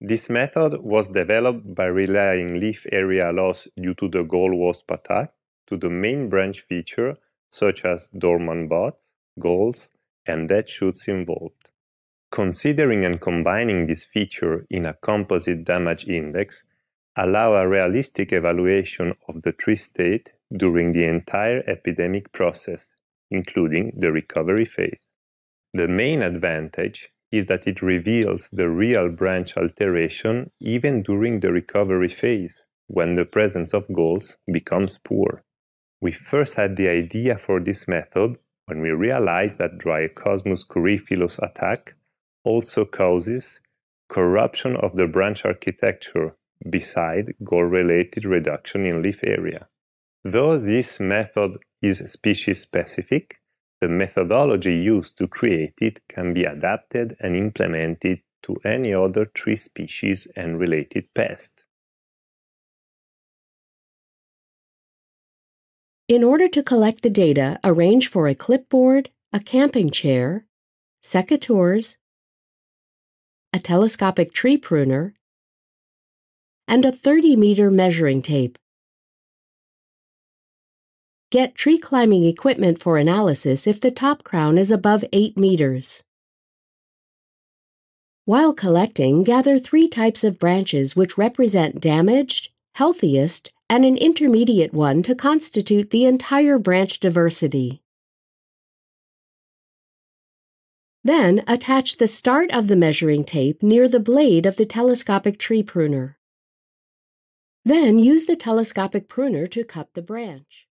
This method was developed by relying leaf area loss due to the gall wasp attack to the main branch feature, such as dormant buds, galls, and dead shoots involved. Considering and combining this feature in a composite damage index allow a realistic evaluation of the tree state during the entire epidemic process, including the recovery phase. The main advantage is that it reveals the real branch alteration even during the recovery phase, when the presence of galls becomes poor. We first had the idea for this method when we realized that Dryocosmus Kuriphilus attack also causes corruption of the branch architecture beside gall-related reduction in leaf area. Though this method is species-specific, the methodology used to create it can be adapted and implemented to any other tree species and related pest. In order to collect the data, arrange for a clipboard, a camping chair, secateurs, a telescopic tree pruner, and a 30-meter measuring tape. Get tree climbing equipment for analysis if the top crown is above 8 meters. While collecting, gather 3 types of branches which represent damaged, healthiest, and an intermediate one to constitute the entire branch diversity. Then attach the start of the measuring tape near the blade of the telescopic tree pruner. Then use the telescopic pruner to cut the branch.